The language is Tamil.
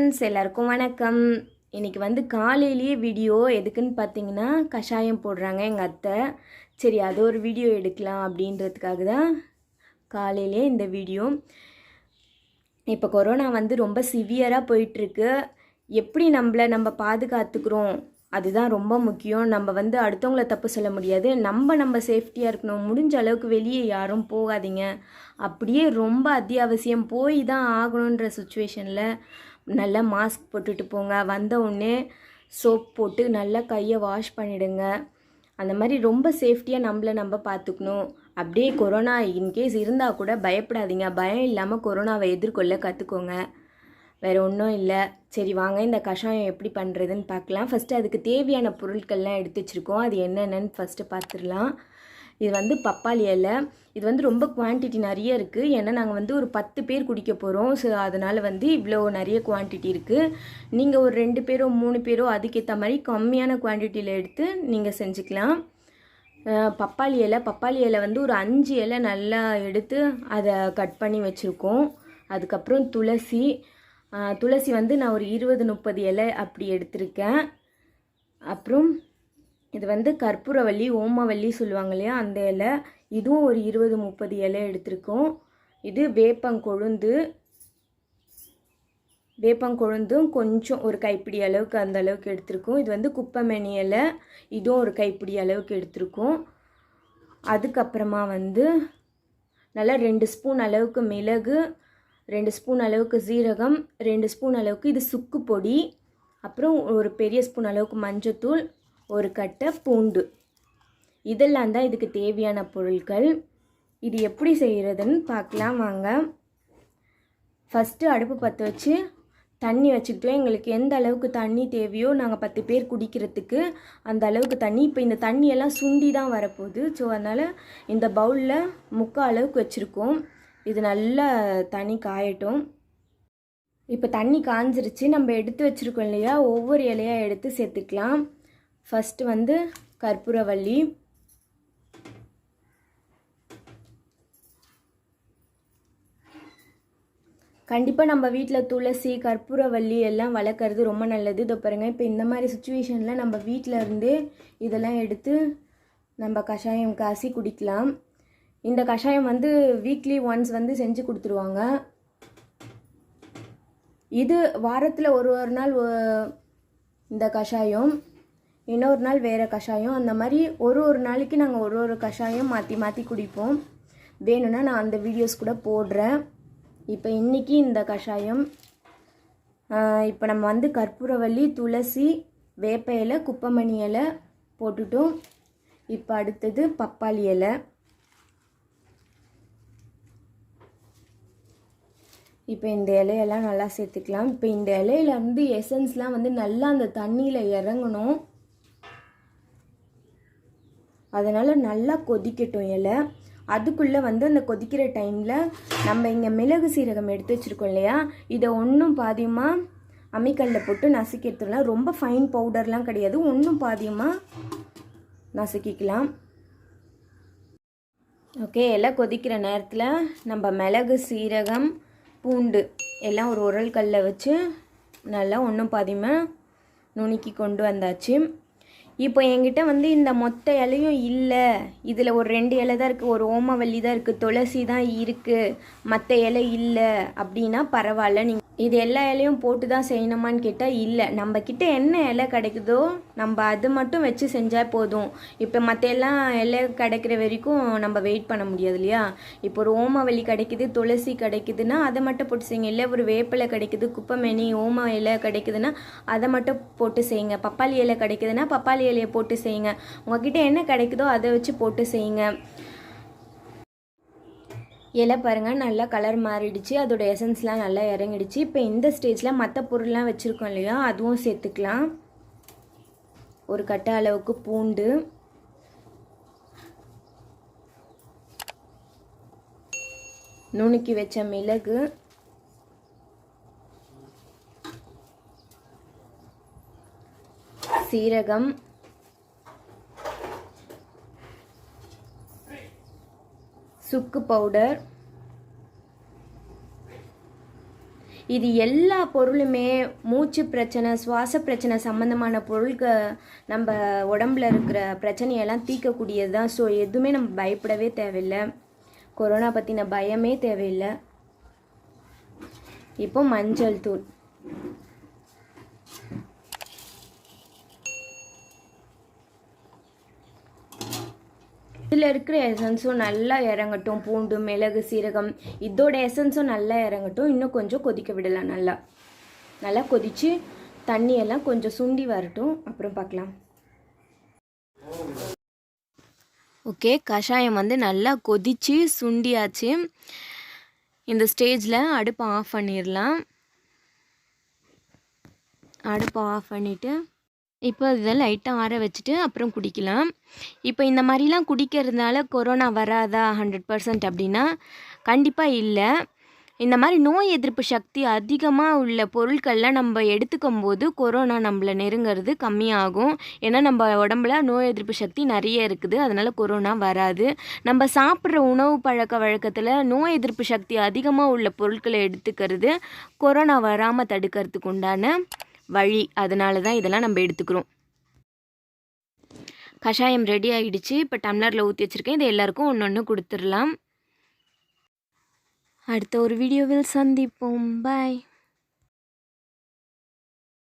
ஃப்ரெண்ட்ஸ் எல்லாருக்கும் வணக்கம். இன்றைக்கி வந்து காலையிலேயே வீடியோ எதுக்குன்னு பார்த்தீங்கன்னா கஷாயம் போடுறாங்க எங்கள் அத்தை. சரி அது ஒரு வீடியோ எடுக்கலாம் அப்படின்றதுக்காக தான் காலையிலே இந்த வீடியோ. இப்போ கொரோனா வந்து ரொம்ப சிவியராக போயிட்டுருக்கு. எப்படி நம்ம பாதுகாத்துக்கிறோம் அதுதான் ரொம்ப முக்கியம். நம்ம வந்து அடுத்தவங்கள தப்பு சொல்ல முடியாது. நம்ம சேஃப்டியாக இருக்கணும். முடிஞ்ச அளவுக்கு வெளியே யாரும் போகாதீங்க. அப்படியே ரொம்ப அத்தியாவசியம் போய் தான் ஆகணுன்ற சுச்சுவேஷனில் நல்லா மாஸ்க் போட்டுட்டு போங்க. வந்த உடனே சோப் போட்டு நல்லா கையை வாஷ் பண்ணிவிடுங்க. அந்த மாதிரி ரொம்ப சேஃப்டியாக நம்ம பார்த்துக்கணும். அப்படியே கொரோனா இன்கேஸ் இருந்தால் கூட பயப்படாதீங்க. பயம் இல்லாமல் கொரோனாவை எதிர்கொள்ள கற்றுக்கோங்க. வேறு ஒன்றும் இல்லை. சரி வாங்க இந்த கஷாயம் எப்படி பண்ணுறதுன்னு பார்க்கலாம். ஃபஸ்ட்டு அதுக்கு தேவையான பொருட்கள்லாம் எடுத்து வச்சுருக்கோம். அது என்னென்னு ஃபஸ்ட்டு பார்த்துடலாம். இது வந்து பப்பாளி இலை. இது வந்து ரொம்ப குவான்டிட்டி நிறைய இருக்குது. ஏன்னா நாங்கள் வந்து ஒரு 10 பேர் குடிக்க போகிறோம். ஸோ அதனால் வந்து இவ்வளோ நிறைய குவான்டிட்டி இருக்குது. நீங்கள் ஒரு 2 பேரோ 3 பேரோ அதுக்கேற்ற மாதிரி கம்மியான குவான்டிட்டியில் எடுத்து நீங்கள் செஞ்சுக்கலாம். பப்பாளி இலை வந்து ஒரு 5 இலை நல்லா எடுத்து அதை கட் பண்ணி வச்சுருக்கோம். அதுக்கப்புறம் துளசி வந்து நான் ஒரு 20-30 இலை அப்படி எடுத்திருக்கேன். அப்புறம் இது வந்து கற்பூரவள்ளி ஓமவள்ளி சொல்லுவாங்க இல்லையா, அந்த இலை. இதுவும் ஒரு 20-30 இலை எடுத்திருக்கோம். இது வேப்பங்கொழுந்தும் கொஞ்சம் ஒரு கைப்பிடி அளவுக்கு அந்த அளவுக்கு எடுத்திருக்கோம். இது வந்து குப்பைமேனி இலை. இதுவும் ஒரு கைப்பிடி அளவுக்கு எடுத்திருக்கோம். அதுக்கப்புறமா வந்து நல்லா 2 ஸ்பூன் அளவுக்கு மிளகு, 2 ஸ்பூன் அளவுக்கு சீரகம், 2 ஸ்பூன் அளவுக்கு இது சுக்கு பொடி, அப்புறம் ஒரு பெரிய ஸ்பூன் அளவுக்கு மஞ்சத்தூள், ஒரு கட்டை பூண்டு. இதெல்லாம் தான் இதுக்கு தேவையான பொருட்கள். இது எப்படி செய்கிறதுன்னு பார்க்கலாம் வாங்க. ஃபஸ்ட்டு அடுப்பு பற்ற வச்சு தண்ணி வச்சுக்கிட்டோம். எங்களுக்கு எந்த அளவுக்கு தண்ணி தேவையோ நாங்கள் 10 பேர் குடிக்கிறதுக்கு அந்த அளவுக்கு தண்ணி. இப்போ இந்த தண்ணியெல்லாம் சுண்டி தான் வரப்போகுது. ஸோ அதனால் இந்த பவுலில் 3/4 அளவுக்கு வச்சுருக்கோம். இது நல்லா தண்ணி காயட்டும். இப்போ தண்ணி காஞ்சிருச்சு. நம்ம எடுத்து வச்சுருக்கோம் இல்லையா, ஒவ்வொரு இலையாக எடுத்து சேர்த்துக்கலாம். ஃபஸ்ட்டு வந்து கற்பூரவள்ளி, கண்டிப்பாக நம்ம வீட்டில் துளசி கற்பூரவள்ளி எல்லாம் வளர்க்குறது ரொம்ப நல்லது. இதோ பாருங்கள், இப்போ இந்த மாதிரி சுச்சுவேஷனில் நம்ம வீட்டில் இருந்தே இதெல்லாம் எடுத்து நம்ம கஷாயம் காசி குடிக்கலாம். இந்த கஷாயம் வந்து வீக்லி ஒன்ஸ் வந்து செஞ்சு கொடுத்துருவாங்க. இது வாரத்தில் ஒரு நாள் இந்த கஷாயம், இன்னொரு நாள் வேறு கஷாயம். அந்த மாதிரி ஒரு நாளைக்கு நாங்கள் ஒரு கஷாயம் மாற்றி குடிப்போம். வேணும்னா நான் அந்த வீடியோஸ் கூட போடுறேன். இப்போ இன்றைக்கி இந்த கஷாயம். இப்போ நம்ம வந்து கற்பூரவள்ளி, துளசி, வேப்ப இலை, குப்பைமணி இலை போட்டுட்டோம். இப்போ அடுத்தது பப்பாளி இலை. இப்போ இந்த இலையெல்லாம் நல்லா சேர்த்துக்கலாம். இப்போ இந்த இலையிலேருந்து எசன்ஸ்லாம் வந்து நல்லா அந்த தண்ணியில் இறங்கணும். அதனால் நல்லா கொதிக்கட்டும் இலை. அதுக்குள்ளே வந்து அந்த கொதிக்கிற டைமில் நம்ம இங்கே மிளகு சீரகம் எடுத்து வச்சுருக்கோம் இல்லையா, இதை ஒன்றும் பாதியமாக அம்மிக்கல்லில் போட்டு நசுக்கி எடுத்துடலாம். ரொம்ப ஃபைன் பவுடர்லாம் கிடையாது, ஒன்றும் பாதியமாக நசுக்கிக்கலாம். ஓகே, எல்லாம் கொதிக்கிற நேரத்தில் நம்ம மிளகு, சீரகம், பூண்டு எல்லாம் ஒரு உரல் கல்லில் வச்சு நல்லா ஒன்றும் பாதியமாக நுணுக்கி கொண்டு வந்தாச்சு. இப்போ என்கிட்ட வந்து இந்த மொத்த இலையும் இல்லை, இதில் ஒரு 2 இலை தான் இருக்குது, ஒரு ஓமவல்லி தான் இருக்குது, துளசி தான் இருக்குது, மற்ற இலை இல்லை அப்படின்னா பரவாயில்ல. நீங்கள் இது எல்லா இலையும் போட்டு தான் செய்யணுமான்னு கேட்டால் இல்லை. நம்மக்கிட்ட என்ன இலை கிடைக்குதோ நம்ம அது மட்டும் வச்சு செஞ்சால் போதும். இப்போ மற்ற எல்லாம் இலை கிடைக்கிற வரைக்கும் நம்ம வெயிட் பண்ண முடியாது இல்லையா. இப்போ ஒரு ஓமவல்லி கிடைக்குது, துளசி கிடைக்குதுன்னா அதை மட்டும் போட்டு செய்யுங்க. இல்லை ஒரு வேப்பிலை கிடைக்குது, குப்பைமேனி, ஓம இலை கிடைக்குதுன்னா அதை மட்டும் போட்டு செய்யுங்க. பப்பாளி இலை கிடைக்குதுன்னா பப்பாளி இலையை போட்டு செய்யுங்க. உங்ககிட்ட என்ன கிடைக்குதோ அதை வச்சு போட்டு செய்யுங்க. இலை பாருங்கள் நல்லா கலர் மாறிடுச்சு, அதோட எசன்ஸ்லாம் நல்லா இறங்கிடுச்சு. இப்போ இந்த ஸ்டேஜில் மற்ற பொருள்லாம் வச்சுருக்கோம் இல்லையா, அதுவும் சேர்த்துக்கலாம். ஒரு கட்டை அளவுக்கு பூண்டு, நுணுக்கி வச்ச மிளகு, சீரகம், சுக்கு பவுடர். இது எல்லா பொருளுமே மூச்சு பிரச்சனை, சுவாச பிரச்சனை சம்மந்தமான பொருட்கள் நம்ம உடம்புல இருக்கிற பிரச்சனையெல்லாம் தீர்க்கக்கூடியது தான். ஸோ எதுவுமே நம்ம பயப்படவே தேவையில்லை, கொரோனா பற்றின பயமே தேவையில்லை. இப்போ மஞ்சள் தூள், இதில் இருக்கிற எசன்ஸும் நல்லா இறங்கட்டும். பூண்டு, மிளகு, சீரகம் இதோட எசன்ஸும் நல்லா இறங்கட்டும். இன்னும் கொஞ்சம் கொதிக்க விடலாம். நல்லா கொதித்து தண்ணியெல்லாம் கொஞ்சம் சுண்டி வரட்டும், அப்புறம் பார்க்கலாம். ஓகே, கஷாயம் வந்து நல்லா கொதித்து சுண்டியாச்சு. இந்த ஸ்டேஜில் அடுப்பை ஆஃப் பண்ணிடலாம். அடுப்பை ஆஃப் பண்ணிவிட்டு இப்போ இதை லைட்டாக ஆற வச்சுட்டு அப்புறம் குடிக்கலாம். இப்போ இந்த மாதிரிலாம் குடிக்கிறதுனால கொரோனா வராதா 100% அப்படின்னா கண்டிப்பாக இல்லை. இந்த மாதிரி நோய் எதிர்ப்பு சக்தி அதிகமாக உள்ள பொருட்கள்லாம் நம்ம எடுத்துக்கும் போது கொரோனா நம்மளை நெருங்கிறது கம்மியாகும். ஏன்னா நம்ம உடம்புல நோய் எதிர்ப்பு சக்தி நிறைய இருக்குது, அதனால் கொரோனா வராது. நம்ம சாப்பிட்ற உணவு பழக்க வழக்கத்தில் நோய் எதிர்ப்பு சக்தி அதிகமாக உள்ள பொருட்களை எடுத்துக்கிறது கொரோனா வராமல் தடுக்கிறதுக்கு உண்டான வழி. அதனால தான் இதெல்லாம் நம்ம எடுத்துக்கிறோம். கஷாயம் ரெடி ஆகிடுச்சு. இப்போ டம்ளரில் ஊற்றி வச்சுருக்கேன். இதை எல்லாருக்கும் ஒன்று ஒன்று கொடுத்துடலாம். அடுத்த ஒரு வீடியோவில் சந்திப்போம். பாய்.